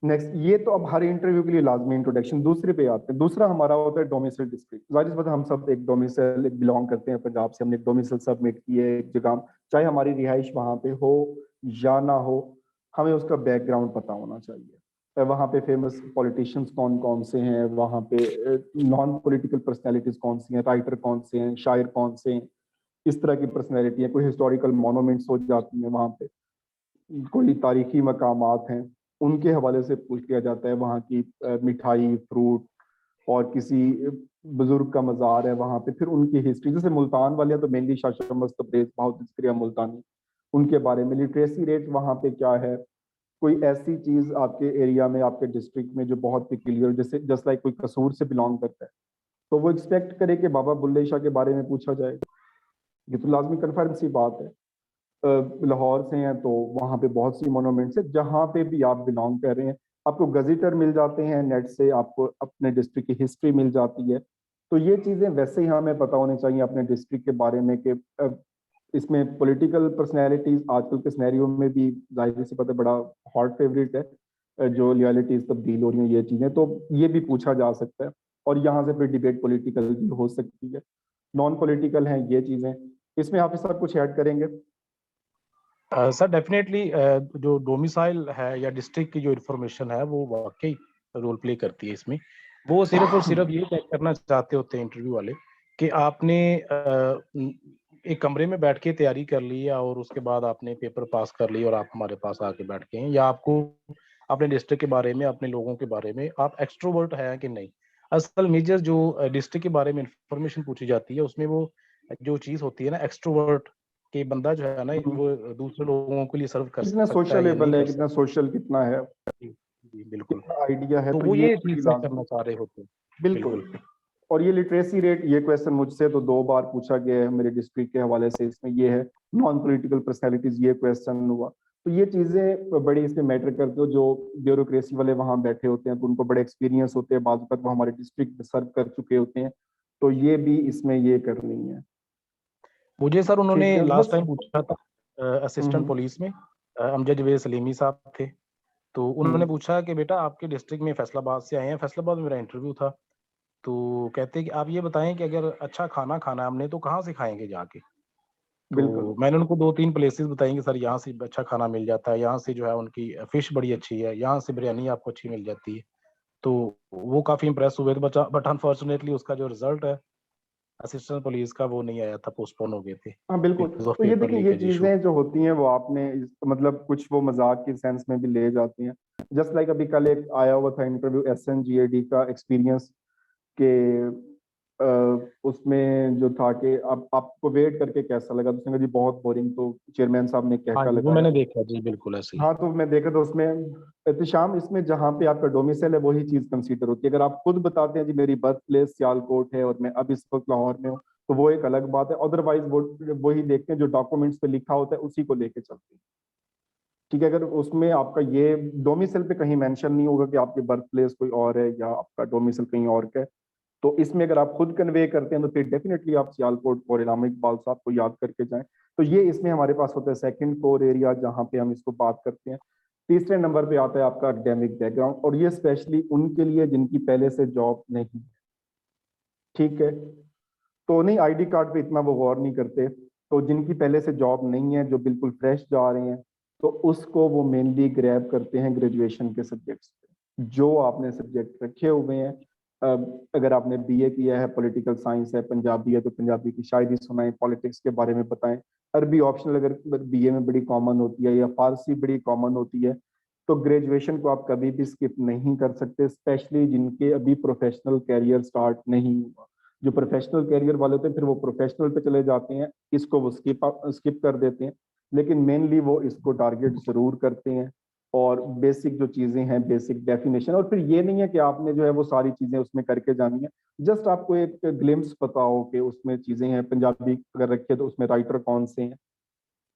नेक्स्ट, ये तो अब हर इंटरव्यू के लिए लाजमी इंट्रोडक्शन। दूसरे पे आते हैं। दूसरा हमारा होता है डोमिसाइल डिस्ट्रिक्ट। जाहिर सी बात है, हम सब एक डोमिसाइल बिलोंग करते हैं पंजाब से, हमने एक डोमिसाइल सबमिट की है एक जगह, चाहे हमारी रिहाइश वहां पे हो या ना हो, हमें उसका बैकग्राउंड पता होना चाहिए। वहाँ पे फेमस पॉलिटिशियंस कौन कौन से हैं, वहाँ पे नॉन पॉलिटिकल पर्सनैलिटीज कौन सी हैं, राइटर कौन से हैं, शायर कौन से हैं, इस तरह की पर्सनैलिटी है। कोई हिस्टोरिकल मोनूमेंट्स हो जाती हैं वहाँ पे, कोई तारीखी मकामात हैं, उनके हवाले से पूछ लिया जाता है। वहाँ की मिठाई, फ्रूट, और किसी बुजुर्ग का मज़ार है वहाँ पे, फिर उनकी हिस्ट्री। जैसे मुल्तान वाले तो मेनली शाह शमस तब्रेज़, बहुत जिक्र मुल्तानी, उनके बारे में। लिटरेसी रेट वहाँ पे क्या है, कोई ऐसी चीज़ आपके एरिया में, आपके डिस्ट्रिक्ट में जो बहुत पिक्यूलियर, जैसे जस्ट लाइक कोई कसूर से बिलोंग करता है, तो वो एक्सपेक्ट करे कि बाबा बुल्ले शाह के बारे में पूछा जाए। ये तो लाजमी कन्फर्म सी बात है। लाहौर से हैं तो वहाँ पे बहुत सी मोनूमेंट्स है। जहाँ पे भी आप बिलोंग कर रहे हैं, आपको गजिटर मिल जाते हैं नेट से, आपको अपने डिस्ट्रिक्ट की हिस्ट्री मिल जाती है। तो ये चीज़ें वैसे ही हमें पता होनी चाहिए अपने डिस्ट्रिक्ट के बारे में कि इसमें पॉलिटिकल पर्सनैलिटीज आजकल के सिनेरियो में भी जाहिर सी बात है बड़ा हॉट फेवरेट है। जो लॉयल्टीज तब्दील हो रही हैं, ये चीज़ें तो ये भी पूछा जा सकता है। और यहाँ से फिर डिबेट पॉलिटिकल भी हो सकती है। नॉन पॉलिटिकल हैं ये चीज़ें। इसमें आप सब कुछ ऐड करेंगे? सर डेफिनेटली जो डोमिसाइल है या डिस्ट्रिक्ट की जो इन्फॉर्मेशन है वो वाकई रोल प्ले करती है इसमें। वो सिर्फ और सिर्फ ये चेक करना चाहते होते हैं इंटरव्यू वाले कि आपने एक कमरे में बैठ के तैयारी कर ली है और उसके बाद आपने पेपर पास कर ली और आप हमारे पास आके बैठ गए हैं, या आपको अपने डिस्ट्रिक्ट के बारे में, अपने लोगों के बारे में आप एक्सट्रोवर्ट हैं कि नहीं। असल मेजर जो डिस्ट्रिक्ट के बारे में इंफॉर्मेशन पूछी जाती है उसमें वो जो चीज़ होती है ना एक्सट्रोवर्ट, कि बंदा जो है ना वो दूसरे लोगों के लिए सर्व कर कितना सकता है या नहीं सोशलेबल है, कर कितना सकता। सोशल कितना है, जी, जी बिल्कुल। कितना आइडिया है, तो तो वो ये ये बड़ी चीज़ चेक लाजमी। करना चाह रहे होते हैं। बिल्कुल। बिल्कुल। और ये लिटरेसी रेट, ये क्वेश्चन मुझसे तो 2 बार पूछा गया है मेरे डिस्ट्रिक्ट के हवाले से। इसमें ये है नॉन पॉलिटिकल पर्सनैलिटीज, ये क्वेश्चन हुआ। तो ये चीजें बड़ी इसमें मैटर करती हो। जो ब्यूरोक्रेसी वाले वहाँ बैठे होते हैं तो उनको बड़े एक्सपीरियंस होते हैं, बाद तक वो हमारे डिस्ट्रिक्ट में सर्व कर चुके होते हैं, तो ये भी इसमें ये करनी है। मुझे सर उन्होंने ठीक है लास्ट बस। टाइम पूछा था असिस्टेंट हम्म। पुलिस में, अमजद जवेद सलीमी साहब थे। तो उन्होंने हम्म। पूछा कि बेटा आपके डिस्ट्रिक्ट में फैसलाबाद से आए हैं, फैसलाबाद में मेरा इंटरव्यू था। तो कहते हैं कि आप ये बताएं कि अगर अच्छा खाना खाना है हमने तो कहाँ से खाएंगे जाके। बिल्कुल। तो मैंने उनको 2-3 प्लेसेस बताई कि सर यहाँ से अच्छा खाना मिल जाता है, यहाँ से जो है उनकी फिश बड़ी अच्छी है, यहाँ से बिरयानी आपको अच्छी मिल जाती है। तो वो काफ़ी इम्प्रेस हुए थे, बट अनफॉर्चुनेटली उसका जो रिजल्ट है असिस्टेंट पुलिस का वो नहीं आया था, पोस्टपोन हो गए थे हाँ बिल्कुल। बिकॉज ऑफ तो ये पेपर देखिए, ये लीकेज इशू। चीजें जो होती हैं वो आपने मतलब कुछ वो मजाक की सेंस में भी ले जाती हैं। जस्ट लाइक अभी कल एक आया हुआ था इंटरव्यू SNGAD का एक्सपीरियंस के, उसमें जो था कि अब आपको वेट करके कैसा लगा, तो उसने कहा जी बहुत बोरिंग। तो चेयरमैन साहब ने हाँ कहका जी, वो लगाया। मैंने देखा जी, बिल्कुल ऐसे ही। हाँ, तो मैं देखा तो उसमें एहतशाम, इसमें जहाँ पे आपका डोमिसाइल है वही चीज कंसीडर होती है। अगर आप खुद बताते हैं जी मेरी बर्थ प्लेस सियालकोट है और मैं अब इस वक्त लाहौर में हूँ, तो वो एक अलग बात है। अदरवाइज वो वही देखते हैं जो डॉक्यूमेंट्स पे लिखा होता है, उसी को लेके चलते हैं। ठीक है, अगर उसमें आपका ये डोमिसाइल पे कहीं मेंशन नहीं होगा कि आपकी बर्थ प्लेस कोई और है या आपका डोमिसाइल कहीं और का है, तो इसमें अगर आप खुद कन्वे करते हैं तो फिर डेफिनेटली आप सियालकोट और इलामा इकबाल साहब को याद करके जाएं। तो ये इसमें हमारे पास होता है सेकंड कोर एरिया जहाँ पे हम इसको बात करते हैं। तीसरे नंबर पे आता है आपका एकेडमिक बैकग्राउंड, और ये स्पेशली उनके लिए जिनकी पहले से जॉब नहीं है। ठीक है, तो नहीं, आईडी कार्ड पे इतना वो गौर नहीं करते। तो जिनकी पहले से जॉब नहीं है, जो बिल्कुल फ्रेश जा रहे हैं, तो उसको वो मेनली ग्रैब करते हैं ग्रेजुएशन के सब्जेक्ट्स पे जो आपने सब्जेक्ट रखे हुए हैं। अगर आपने BA किया है, पॉलिटिकल साइंस है, पंजाबी है, तो पंजाबी की शायरी सुनाएं, पॉलिटिक्स के बारे में बताएं। अरबी ऑप्शनल अगर BA में बड़ी कॉमन होती है, या फारसी बड़ी कॉमन होती है, तो ग्रेजुएशन को आप कभी भी स्किप नहीं कर सकते, स्पेशली जिनके अभी प्रोफेशनल कैरियर स्टार्ट नहीं हुआ। जो प्रोफेशनल कैरियर वाले होते हैं फिर वो प्रोफेशनल पे चले जाते हैं, इसको वो स्किप कर देते हैं। लेकिन मेनली वो इसको टारगेट जरूर करते हैं। और बेसिक जो चीजें हैं, बेसिक डेफिनेशन, और फिर ये नहीं है कि आपने जो है वो सारी चीजें उसमें करके जानी है। जस्ट आपको एक ग्लिम्स पता हो कि उसमें चीजें हैं। पंजाबी अगर रखे तो उसमें राइटर कौन से हैं,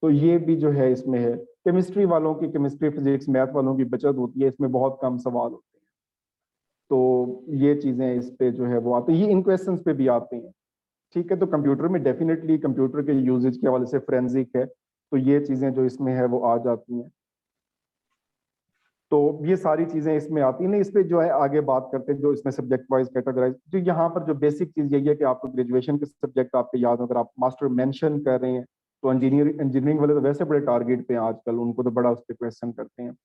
तो ये भी जो है इसमें है। केमिस्ट्री वालों की केमिस्ट्री, फिजिक्स, मैथ वालों की बचत होती है, इसमें बहुत कम सवाल होते हैं। तो ये चीजें इस पे जो है वो आती है, ये इन क्वेश्चंस पे भी आती हैं। ठीक है, तो कंप्यूटर में डेफिनेटली कंप्यूटर के यूजेज के हवाले से फोरेंसिक है, तो ये चीजें जो इसमें है वो आ जाती हैं। तो ये सारी चीजें इसमें आती नहीं। इस पे जो है आगे बात करते हैं जो इसमें सब्जेक्ट वाइज कैटेगराइज। तो यहाँ पर जो बेसिक चीज यही है कि आपको ग्रेजुएशन के सब्जेक्ट आपके याद हो। अगर आप मास्टर मेंशन कर रहे हैं तो इंजीनियरिंग वाले तो वैसे बड़े टारगेट पे हैं आजकल, उनको तो बड़ा उस पर क्वेश्चन करते हैं।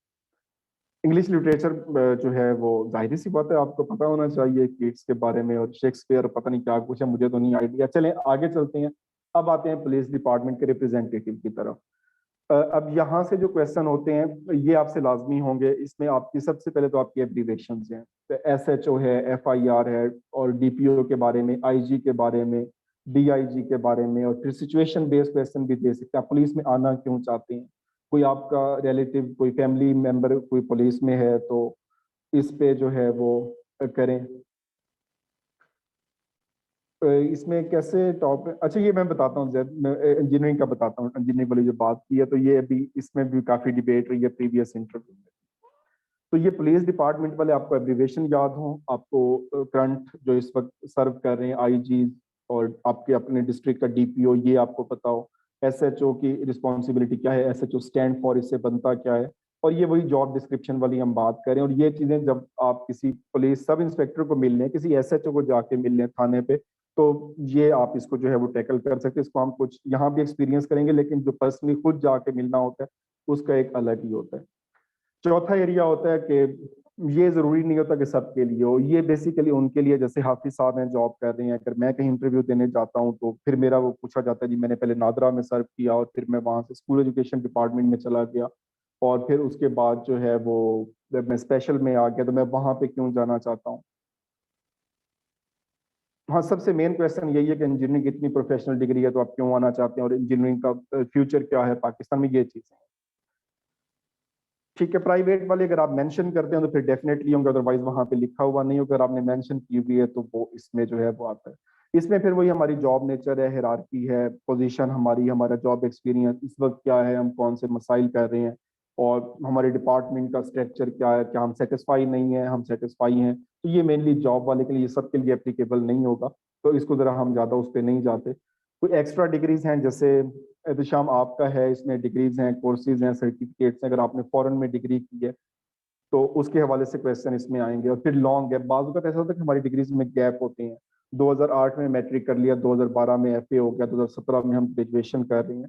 इंग्लिश लिटरेचर जो है वो जाहिर सी बात है आपको पता होना चाहिए, कीट्स के बारे में और शेक्सपियर पता नहीं क्या कुछ है, मुझे तो नहीं आइडिया। चलें आगे चलते हैं। अब आते हैं पुलिस डिपार्टमेंट के रिप्रेजेंटेटिव की तरफ। अब यहाँ से जो क्वेश्चन होते हैं ये आपसे लाजमी होंगे। इसमें आपकी सबसे पहले तो आपकी एब्रीवेशन हैं, तो SHO है, FIR है, और DPO के बारे में, IG के बारे में, DIG के बारे में, और फिर सिचुएशन बेस्ड क्वेश्चन भी दे सकते हैं। आप पुलिस में आना क्यों चाहते हैं, कोई आपका रिलेटिव, कोई फैमिली मेंबर कोई पुलिस में है तो इस पे जो है वो करें। इसमें कैसे टॉप, अच्छा ये मैं बताता हूँ जैद, मैं इंजीनियरिंग का बताता हूँ। इंजीनियरिंग वाली जो बात की है तो ये अभी इसमें भी काफी डिबेट रही है प्रीवियस इंटरव्यू में। तो ये पुलिस डिपार्टमेंट वाले आपको एब्रीवेशन याद हो, आपको करंट जो इस वक्त सर्व कर रहे हैं IG और आपके अपने डिस्ट्रिक्ट का DPO ये आपको पता हो। SHO की रिस्पॉन्सिबिलिटी क्या है, SHO स्टैंड फॉर, इससे बनता क्या है, और ये वही जॉब डिस्क्रिप्शन वाली हम बात करें। और ये चीजें जब आप किसी पुलिस सब इंस्पेक्टर को मिलने, किसी SHO को जाके मिलने थाने पे, तो ये आप इसको जो है वो टैकल कर सकते हैं। इसको हम कुछ यहाँ भी एक्सपीरियंस करेंगे, लेकिन जो पर्सनली खुद जाके मिलना होता है उसका एक अलग ही होता है। चौथा एरिया होता है कि ये जरूरी नहीं होता कि सबके लिए हो, ये बेसिकली उनके लिए जैसे हाफिज साहब हैं जॉब कर रहे हैं, अगर मैं कहीं इंटरव्यू देने जाता हूँ तो फिर मेरा वो पूछा जाता है जी मैंने पहले नादरा में सर्व किया और फिर मैं वहां से स्कूल एजुकेशन डिपार्टमेंट में चला गया और फिर उसके बाद जो है वो जब मैं स्पेशल में आ गया तो मैं वहां पे क्यों जाना चाहता हूँ। हाँ, सबसे मेन क्वेश्चन यही है कि इंजीनियरिंग इतनी प्रोफेशनल डिग्री है तो आप क्यों आना चाहते हैं और इंजीनियरिंग का फ्यूचर क्या है पाकिस्तान में, ये चीजें। ठीक है, प्राइवेट वाले अगर आप मेंशन करते हैं तो फिर डेफिनेटली होंगे, अदरवाइज वहां पे लिखा हुआ नहीं होगा। अगर आपने मेंशन की हुई है तो वो इसमें जो है वो आता है। इसमें फिर वही हमारी जॉब नेचर है, हिरारकी है, पोजीशन हमारी, हमारा जॉब एक्सपीरियंस इस वक्त क्या है, हम कौन से मसाइल कर रहे हैं, और हमारे डिपार्टमेंट का स्ट्रक्चर क्या है, क्या हम सेटिस्फाई नहीं है, हम सेटिस्फाई हैं। तो ये मेनली जॉब वाले के लिए, सबके लिए एप्लीकेबल नहीं होगा, तो इसको जरा हम ज्यादा उस पर नहीं जाते। कोई एक्स्ट्रा डिग्रीज हैं जैसे एहतशाम आपका है, इसमें डिग्रीज हैं, कोर्सेज हैं, सर्टिफिकेट्स हैं, अगर आपने फॉरेन में डिग्री की है तो उसके हवाले से क्वेश्चन इसमें आएंगे। और फिर लॉन्ग गैप, बाजू का ऐसा होता है कि हमारी डिग्रीज में गैप होते हैं, 2008 में मैट्रिक कर लिया, 2012 में FA हो गया, 2017 में हम ग्रेजुएशन कर रहे हैं,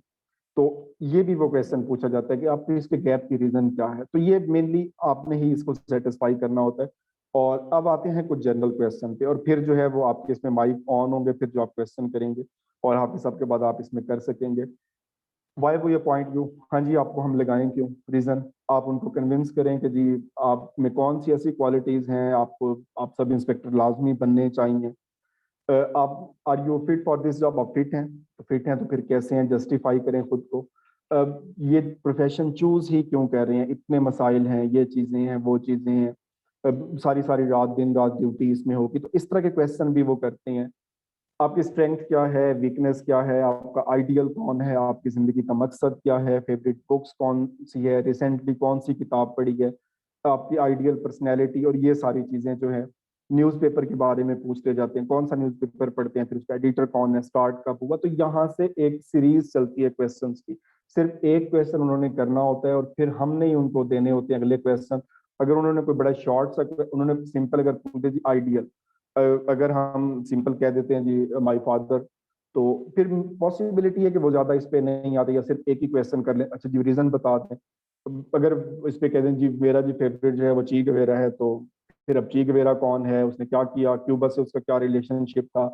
तो ये भी वो क्वेश्चन पूछा जाता है कि आपके इसके गैप की रीजन क्या है। तो ये मेनली आपने ही इसको सेटिस्फाई करना होता है। और अब आते हैं कुछ जनरल क्वेश्चन पे, और फिर जो है वो आपके इसमें माइक ऑन होंगे, फिर जो आप क्वेश्चन करेंगे और हाफिज साहब के बाद आप इसमें कर सकेंगे। वाई वो ये पॉइंट व्यू, हाँ जी आपको हम लगाएं क्यों, रीजन आप उनको कन्विंस करें कि जी आप में कौन सी ऐसी क्वालिटीज हैं, आपको आप सब इंस्पेक्टर लाजमी बनने चाहिए। आप are you fit for this job, आप फिट हैं तो फिट हैं तो फिर कैसे हैं, जस्टिफाई करें खुद को। ये प्रोफेशन चूज ही क्यों कर रहे हैं, इतने मसाइल हैं, ये चीजें हैं, वो चीजें हैं, सारी सारी रात दिन रात ड्यूटी इसमें होगी, तो इस तरह के क्वेश्चन भी वो करते हैं। आपकी स्ट्रेंथ क्या है, वीकनेस क्या है, आपका आइडियल कौन है, आपकी जिंदगी का मकसद क्या है, फेवरेट बुक्स कौन सी है, रिसेंटली कौन सी किताब पढ़ी है, आपकी आइडियल पर्सनैलिटी, और ये सारी चीजें जो है। न्यूज़पेपर के बारे में पूछते जाते हैं, कौन सा न्यूज़पेपर पढ़ते हैं, फिर उसका एडिटर कौन है, स्टार्ट कब हुआ। तो यहाँ से एक सीरीज चलती है क्वेश्चंस की, सिर्फ एक क्वेश्चन उन्होंने करना होता है और फिर हमने ही उनको देने होते हैं अगले क्वेश्चन। अगर उन्होंने कोई बड़ा शॉर्ट सा, उन्होंने सिंपल अगर पूछ दिया जी आइडियल, अगर हम सिंपल कह देते हैं जी माय फादर, तो फिर पॉसिबिलिटी है कि वो ज्यादा इस पे नहीं आते, या सिर्फ एक ही क्वेश्चन कर लें, अच्छा जी रीजन बता दें। अगर इस पे कह दें जी मेरा जी फेवरेट जो है वो ची गवेरा है, तो फिर अब ची गवेरा कौन है, उसने क्या किया, क्यूबा से उसका क्या रिलेशनशिप था,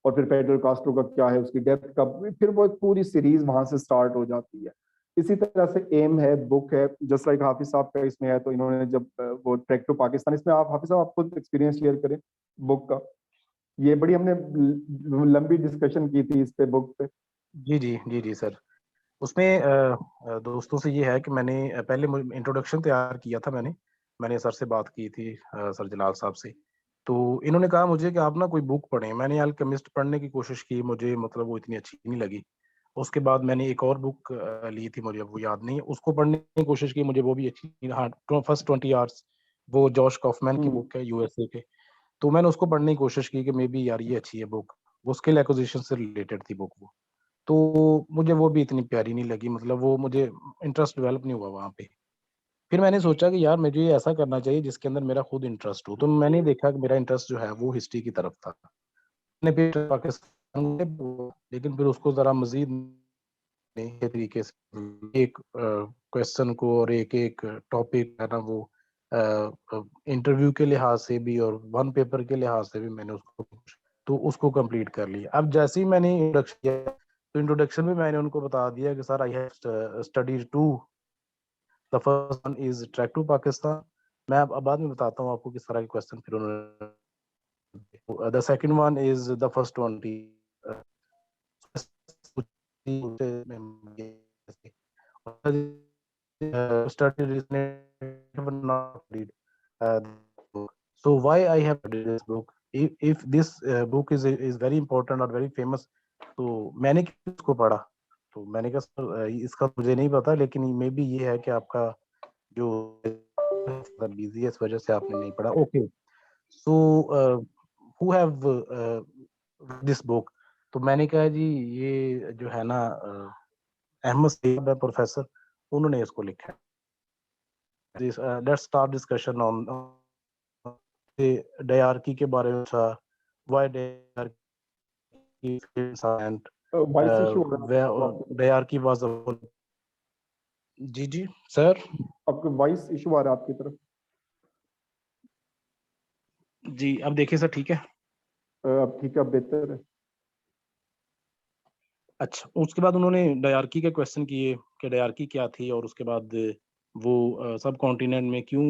और फिर फेडरल कास्ट्रो का क्या है, उसकी डेथ कब, फिर वो एक पूरी सीरीज वहां से स्टार्ट हो जाती है। इसी तरह से एम है, बुक है, जस्ट लाइक हाफिज साहब का इसमें है, तो इन्होंने जब वो ट्रैक टू पाकिस्तान, इसमें आप हाफिज साहब आप खुद एक्सपीरियंस शेयर करें बुक का। ये बड़ी हमने लंबी डिस्कशन की थी इस पे, बुक पे। जी जी जी जी सर। उसमें दोस्तों से ये है कि मैंने पहले इंट्रोडक्शन तैयार किया था। मैंने सर से बात की थी, सर जलाल साहब से। तो इन्होंने कहा मुझे कि आप ना कोई बुक पढ़ें। मैंने अल्केमिस्ट पढ़ने की कोशिश की, मुझे मतलब वो इतनी अच्छी नहीं लगी। उसके बाद मैंने एक और बुक ली थी, मुझे वो याद नहीं है, उसको पढ़ने की कोशिश की, मुझे वो भी अच्छी नहीं। हाँ, फर्स्ट 20 आवर्स, वो जॉश कॉफमैन की हम्म। बुक है, USA के। तो मैंने उसको पढ़ने की कोशिश की कि मे बी यार ये अच्छी है बुक। वो स्किल एक्विजिशन से रिलेटेड थी बुक वो। तो मुझे वो भी इतनी प्यारी नहीं लगी, मतलब वो मुझे इंटरेस्ट डेवलप नहीं हुआ वहाँ पे। फिर मैंने सोचा कि यार मुझे ये ऐसा करना चाहिए जिसके अंदर मेरा खुद इंटरेस्ट हो, तो मैंने देखा कि मेरा इंटरेस्ट जो है वो हिस्ट्री की तरफ था। मैंने फिर पाकिस्तान लेकिन फिर उसको जरा मजीद नए तरीके से एक क्वेश्चन को और एक एक टॉपिक है ना वो इंटरव्यू के लिहाज से भी और वन पेपर के लिहाज से भी मैंने उसको कंप्लीट कर लिया। अब जैसे ही मैंने इंट्रोडक्शन किया तो इंट्रोडक्शन में मैंने उनको बता दिया कि sir I have studies two, the first one is track two Pakistan. मैं अब बाद में बताता हूँ आपको किस तरह के क्वेश्चन फिर उन्होंने। The second one is the first one studied never not read book. So why I have read this book? If this book is very important or very famous, तो मैंने क्यों इसको पढ़ा? तो मैंने कहा सर इसका मुझे नहीं पता, लेकिन मे बी ये है कि आपका जो बिजी है इस वजह से आपने नहीं पढ़ा। Okay, so who have this book? तो मैंने कहा जी ये जो है ना अहमद सईद है प्रोफेसर, उन्होंने इसको लिखा है। Let's start discussion on dyarchy के बारे में था, why dyarchy and voice issue हो रहा है आपको? डायरकी वाज अ जी जी सर आपको वॉइस इशू आ रहा है आपकी तरफ? जी अब देखिए सर ठीक है। अब ठीक है, अब बेहतर है। अच्छा, उसके बाद उन्होंने डायरकी के क्वेश्चन किए कि डायरकी क्या थी और उसके बाद वो सब कॉन्टिनेंट में क्यों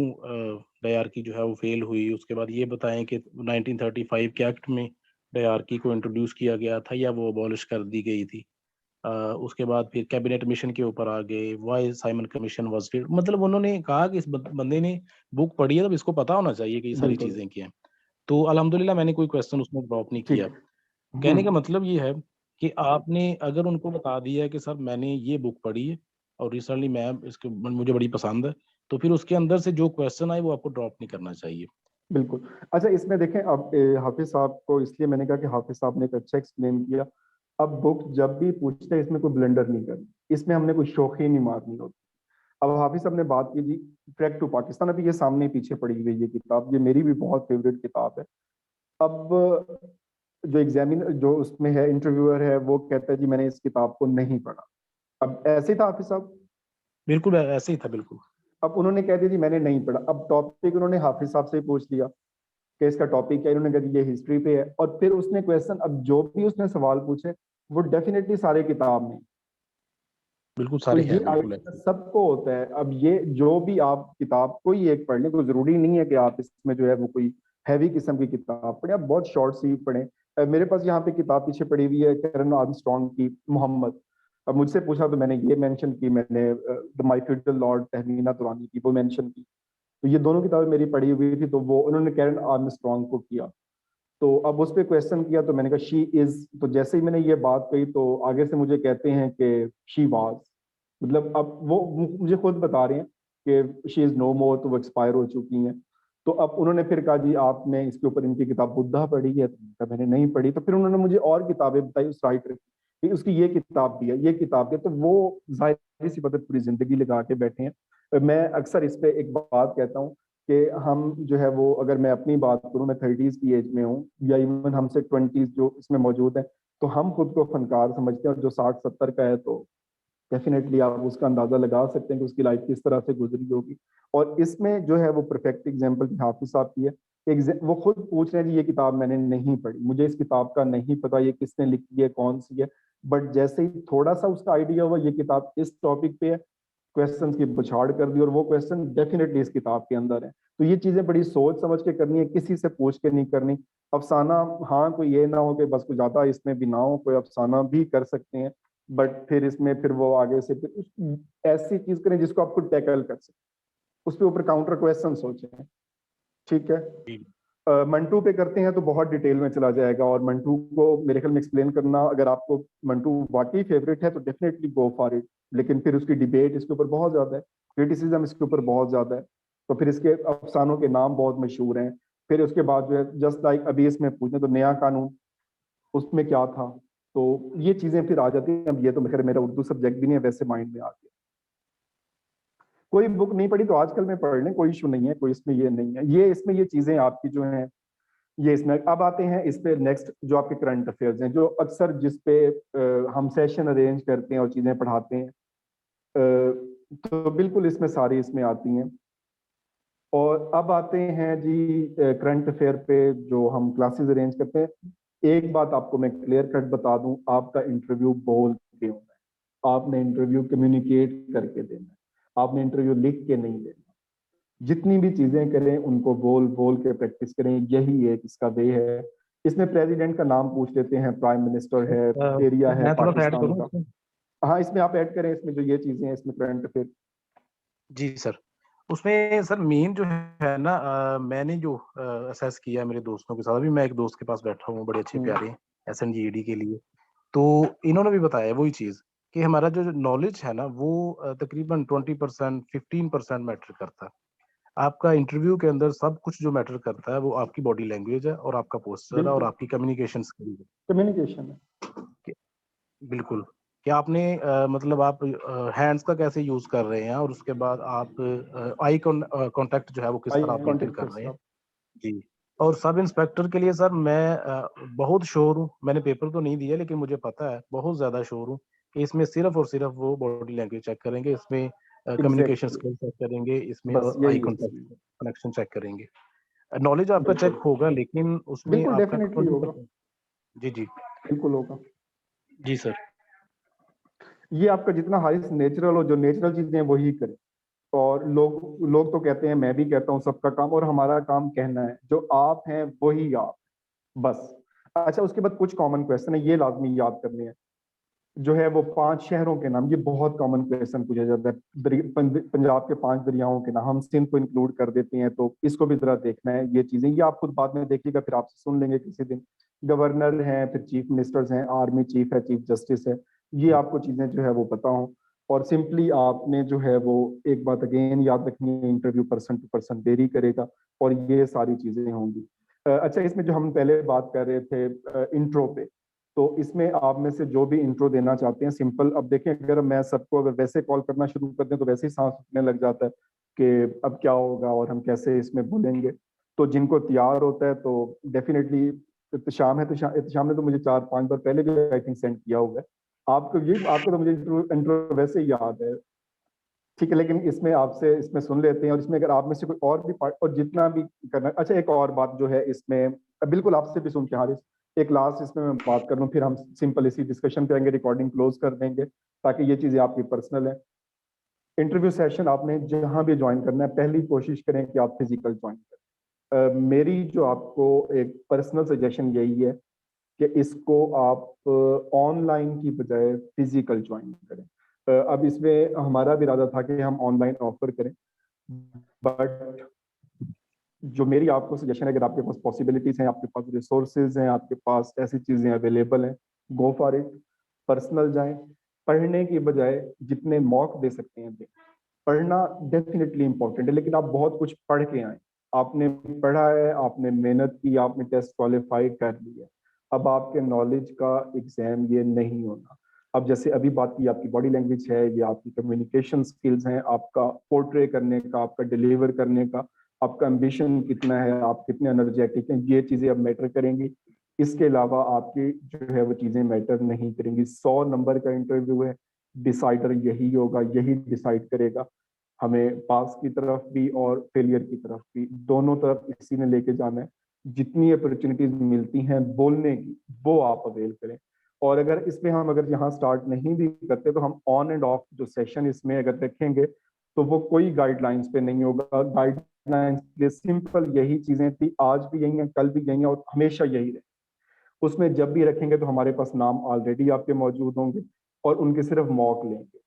डायरकी जो है वो फेल हुई। उसके बाद ये बताएं कि 1935 के एक्ट में डायरकी को इंट्रोड्यूस किया गया था या वो अबॉलिश कर दी गई थी। उसके बाद फिर कैबिनेट मिशन के ऊपर आ गए, why Simon commission was failed. मतलब उन्होंने कहा कि इस बंदे ने बुक पढ़ी है तो इसको पता होना चाहिए कि ये सारी बिल्कुल। चीजें क्या हैं। तो अल्हम्दुलिल्लाह मैंने कोई क्वेश्चन उसमें ड्रॉप नहीं किया। ठीक। कहने का मतलब ये है कि आपने अगर उनको बता दिया कि सर मैंने ये बुक पढ़ी है और रिसेंटली मैं इसके मुझे बड़ी पसंद है, तो फिर उसके अंदर से जो क्वेश्चन आए वो आपको ड्रॉप नहीं करना चाहिए। बिल्कुल। अच्छा, इसमें देखें अब हाफिज साहब को इसलिए मैंने कहा कि हाफिज साहब ने एक अच्छा एक्सप्लेन किया। अब बुक जब भी पूछते हैं इसमें कोई ब्लेंडर नहीं करनी, इसमें हमने कोई शौखी नहीं मारनी होती। अब हाफिज साहब ने बात की जी ट्रैक टू पाकिस्तान, अभी ये सामने पीछे पड़ी हुई ये किताब, ये मेरी भी बहुत फेवरेट किताब है। अब जो जो उसमें है इंटरव्यूअर है वो कहता है जी मैंने इस किताब को नहीं पढ़ा। अब ऐसे ही था हाफिज साहब। बिल्कुल ऐसे ही था बिल्कुल। अब उन्होंने कह दिया जी मैंने नहीं पढ़ा। अब टॉपिक उन्होंने हाफिज साहब से ही पूछ लिया कि इसका टॉपिक क्या है, इन्होंने कहा जी ये हिस्ट्री पे है। और फिर उसने क्वेश्चन, अब जो भी उसने सवाल पूछे वो डेफिनेटली सारे किताब में। बिल्कुल तो सारे ये हैं बिल्कुल है। आइडिया सबको होता है। अब ये जो भी आप किताब कोई एक पढ़ लें, कोई जरूरी नहीं है कि आप इसमें जो है वो कोई हैवी किस्म की किताब पढ़े, आप बहुत शॉर्ट सी पढ़ें। मेरे पास यहाँ पे किताब पीछे पड़ी हुई है कैरन आर्मस्ट्रांग की, मोहम्मद। अब मुझसे पूछा तो मैंने ये मेंशन की, मैंने the my feudal lord Tehmina Durrani की वो मेंशन की। तो ये दोनों किताबें मेरी पढ़ी हुई थी, तो वो उन्होंने कैरन आर्मस्ट्रांग को किया। तो अब उस पर क्वेश्चन किया तो मैंने कहा शी इज, तो जैसे ही मैंने ये बात कही तो आगे से मुझे कहते हैं कि शी वाज। मतलब अब वो मुझे खुद बता रहे हैं कि शी इज नो मोर, तो वो एक्सपायर हो चुकी हैं। तो अब उन्होंने फिर कहा जी आपने इसके ऊपर इनकी किताब बुद्धा पढ़ी है? तो मैंने कहा मैंने नहीं पढ़ी। तो फिर उन्होंने मुझे और किताबें बताई उस राइटर की, उसकी ये किताब भी है, ये किताब भी है। तो वो जाहिर सी बात है पूरी जिंदगी लगा के बैठे हैं। मैं अक्सर इस पे एक बात कहता हूँ कि हम जो है वो, अगर मैं अपनी बात करूं, मैं 30s की एज में हूँ या इवन हमसे 20s जो इसमें मौजूद है, तो हम खुद को फनकार समझते हैं। और जो 60-70 का है तो डेफिनेटली आप उसका अंदाजा लगा सकते हैं कि उसकी लाइफ किस तरह से गुजरी होगी। और इसमें जो है वो परफेक्ट एग्जाम्पल हाफिज साहब की है। वो खुद पूछ रहे हैं जी ये किताब मैंने नहीं पढ़ी, मुझे इस किताब का नहीं पता ये किसने लिखी है, कौन सी है। बट जैसे ही थोड़ा सा उसका आइडिया हुआ ये किताब इस टॉपिक पे है, क्वेश्चंस की बुछाड़ कर दी और वो क्वेश्चन डेफिनेटली इस किताब के अंदर है। तो ये चीजें बड़ी सोच समझ के करनी है, किसी से पूछ के नहीं करनी। अफसाना, हाँ कोई ये ना हो कि बस कुछ ज्यादा इसमें भी ना हो, कोई अफसाना भी कर सकते हैं, बट फिर इसमें फिर वो आगे से फिर ऐसी चीज करें जिसको आप खुद टैकल कर सकें, उसके ऊपर काउंटर क्वेश्चन सोचें। ठीक है। मंटू पे करते हैं तो बहुत डिटेल में चला जाएगा, और मंटू को मेरे ख्याल में एक्सप्लेन करना, अगर आपको मंटू वाकई फेवरेट है तो डेफिनेटली गो फॉर इट। लेकिन फिर उसकी डिबेट इसके ऊपर बहुत ज्यादा है, क्रिटिसिज्म इसके ऊपर बहुत ज्यादा है। तो फिर इसके अफसानों के नाम बहुत मशहूर हैं। फिर उसके बाद जो है जस्ट लाइक अभी इसमें पूछने तो नया कानून, उसमें क्या था। तो ये चीजें फिर आ जाती हैं। अब ये तो मेरा उर्दू सब्जेक्ट भी नहीं है, वैसे माइंड में आ गया। कोई बुक नहीं पढ़ी तो आजकल में पढ़ लें, कोई इशू नहीं है, कोई इसमें ये नहीं है। ये इसमें ये चीजें आपकी जो हैं ये इसमें अब आते हैं इस पे नेक्स्ट जो आपके करंट अफेयर्स हैं, जो अक्सर जिस पे हम सेशन अरेंज करते हैं और चीजें पढ़ाते हैं, तो बिल्कुल इसमें सारी इसमें आती हैं। और अब आते हैं जी करंट अफेयर पे जो हम क्लासेस अरेंज करते हैं। एक बात आपको मैं क्लियर कट बता दूं, आपका इंटरव्यू बोल के होना है, आपने इंटरव्यू कम्युनिकेट करके देना है, आपने इंटरव्यू लिख के नहीं देना। जितनी भी चीजें करें उनको बोल बोल के प्रैक्टिस करें, यही एक इसका वे है। इसमें प्रेसिडेंट का नाम पूछ लेते हैं, प्राइम मिनिस्टर है, एरिया है मैं थोड़ा सा ऐड पाकिस्तान करूँ का। इसमें? हाँ, इसमें आप ऐड करें, इसमें जो ये चीजें हैं इसमें करंट अफेयर। जी सर। उसमें सर मेन जो है ना, मैंने जो असेस किया मेरे दोस्तों के साथ, अभी मैं एक दोस्त के पास बैठा हूँ, बड़े अच्छे प्यारे SNGED के लिए, तो इन्होंने भी बताया वही चीज़ कि हमारा जो नॉलेज है ना वो तकरीबन 20% 15% मैटर करता है। आपका इंटरव्यू के अंदर सब कुछ जो मैटर करता है वो आपकी बॉडी लैंग्वेज है और आपका पोस्चर है और बिल्कुल, आपकी कम्युनिकेशन स्किल है। कम्युनिकेशन है। कि- बिल्कुल, कि आपने मतलब आप हैंड्स का कैसे यूज कर रहे हैं और उसके बाद आप आई कांटेक्ट जो है वो किस आई तरह आप मेंटेन कांटेक्ट कर रहे कैसे हैं। आप। जी। और सब इंस्पेक्टर के लिए सर मैं बहुत श्योर हूँ, मैंने पेपर तो नहीं दिया लेकिन मुझे पता है, बहुत ज्यादा श्योर हूँ कि इसमें सिर्फ और सिर्फ वो बॉडी लैंग्वेज चेक करेंगे, इसमें कम्युनिकेशन एग्जैक्टली, स्किल चेक करेंगे, इसमें बस आई यही है कांटेक्ट इसमें। कनेक्शन चेक करेंगे। नॉलेज आपका चेक बिल्कुल, होगा लेकिन उसमें बिल्कुल आपका डेफिनेटली होगा, 20%। जी जी। बिल्कुल होगा। जी सर। ये आपका जितना हाईएस्ट नेचुरल हो, जो नेचुरल चीजें हैं वही करें। और लोग लोग तो कहते हैं, मैं भी कहता हूँ, सबका काम और हमारा काम कहना है, जो आप हैं वही आप, बस। अच्छा, उसके बाद कुछ कॉमन क्वेश्चन है, ये लाजमी याद करने हैं। जो है वो 5 शहरों के नाम, ये बहुत कॉमन क्वेश्चन पूछा जाता है। पंजाब के 5 दरियाओं के नाम, हम सिंध को इंक्लूड कर देते हैं, तो इसको भी जरा देखना है। ये चीजें ये आप खुद बाद में देखिएगा, फिर आपसे सुन लेंगे किसी दिन। गवर्नर हैं, फिर चीफ मिनिस्टर्स हैं, आर्मी चीफ है, चीफ जस्टिस है, ये आपको चीजें जो है वो पता हो। और सिंपली आपने जो है वो एक बात अगेन याद रखनी है, interview person to person vary करेगा, और ये सारी चीजें होंगी। अच्छा, इसमें जो हम पहले बात कर रहे थे इंट्रो पे, तो इसमें आप में से जो भी इंट्रो देना चाहते हैं सिंपल, अब देखें अगर मैं सबको अगर वैसे कॉल करना शुरू कर दें तो वैसे ही सांस उठने लग जाता है कि अब क्या होगा और हम कैसे इसमें बोलेंगे। तो जिनको तैयार होता है तो डेफिनेटली, इत्तिशाम है, इत्तिशाम ने तो मुझे 4-5 बार पहले भी आई थिंक सेंड किया होगा। आपको तो मुझे इंट्रो वैसे ही याद है, ठीक है। लेकिन इसमें आपसे इसमें सुन लेते हैं, और इसमें अगर आप में से कोई और भी पार्ट और जितना भी करना। अच्छा, एक और बात जो है इसमें, बिल्कुल आपसे भी सुन के हारिस, एक लास्ट इसमें मैं बात कर लूँ, फिर हम सिंपल इसी डिस्कशन करेंगे, रिकॉर्डिंग क्लोज कर देंगे, ताकि ये चीजें आपकी पर्सनल है। इंटरव्यू सेशन आपने जहां भी ज्वाइन करना है, पहली कोशिश करें कि आप फिजिकल ज्वाइन करें। मेरी जो आपको एक पर्सनल सजेशन यही है कि इसको आप ऑनलाइन की बजाय फिजिकल ज्वाइन करें। अब इसमें हमारा भी इरादा था कि हम ऑनलाइन ऑफर करें, बट जो मेरी आपको सजेशन है, अगर आपके पास पॉसिबिलिटीज हैं, आपके पास रिसोर्सेज हैं, आपके पास ऐसी चीजें अवेलेबल हैं, गो फॉर इट। पर्सनल जाएं, पढ़ने की बजाय जितने मॉक दे सकते हैं दें। पढ़ना डेफिनेटली इंपॉर्टेंट है, लेकिन आप बहुत कुछ पढ़ के आए, आपने पढ़ा है, आपने मेहनत की, आपने टेस्ट क्वालिफाई कर लिया, अब आपके नॉलेज का एग्जाम ये नहीं होना। अब जैसे अभी बात की, आपकी बॉडी लैंग्वेज है, ये आपकी कम्युनिकेशन स्किल्स हैं, आपका पोर्ट्रे करने का, आपका डिलीवर करने का, आपका एम्बिशन कितना है, आप कितने एनर्जेटिक हैं, ये चीजें अब मैटर करेंगी। इसके अलावा आपकी जो है वो चीजें मैटर नहीं करेंगी। 100 नंबर का इंटरव्यू है, डिसाइडर यही होगा, यही डिसाइड करेगा हमें पास की तरफ भी और फेलियर की तरफ भी, दोनों तरफ इसी ने लेके जाना है। जितनी अपॉर्चुनिटीज मिलती हैं बोलने की, वो आप अवेल करें। और अगर इसमें हम अगर यहाँ स्टार्ट नहीं भी करते, तो हम ऑन एंड ऑफ जो सेशन इसमें अगर रखेंगे, तो वो कोई गाइडलाइंस पे नहीं होगा। गाइडलाइंस सिंपल यही चीजें थी, आज भी यही है, कल भी यही है, और हमेशा यही रहे। उसमें जब भी रखेंगे तो हमारे पास नाम ऑलरेडी आपके मौजूद होंगे, और उनके सिर्फ मॉक लेंगे।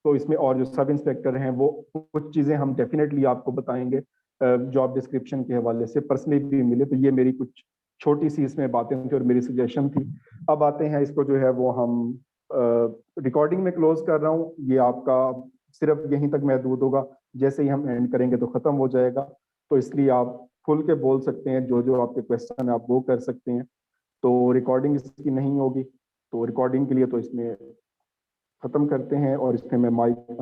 तो इसमें और जो सब इंस्पेक्टर हैं वो कुछ चीजें हम डेफिनेटली आपको बताएंगे, जॉब डिस्क्रिप्शन के हवाले से पर्सनली भी मिले। तो ये मेरी कुछ छोटी सी इसमें बातें थी और मेरी सजेशन थी। अब आते हैं इसको जो है वो हम रिकॉर्डिंग में क्लोज कर रहा हूँ, ये आपका सिर्फ यहीं तक महदूद होगा, जैसे ही हम एंड करेंगे तो खत्म हो जाएगा। तो इसलिए आप खुल के बोल सकते हैं, जो जो आपके क्वेश्चन है आप वो कर सकते हैं। तो रिकॉर्डिंग इसकी नहीं होगी, तो रिकॉर्डिंग के लिए तो इसमें खत्म करते हैं, और इसमें मैं माइक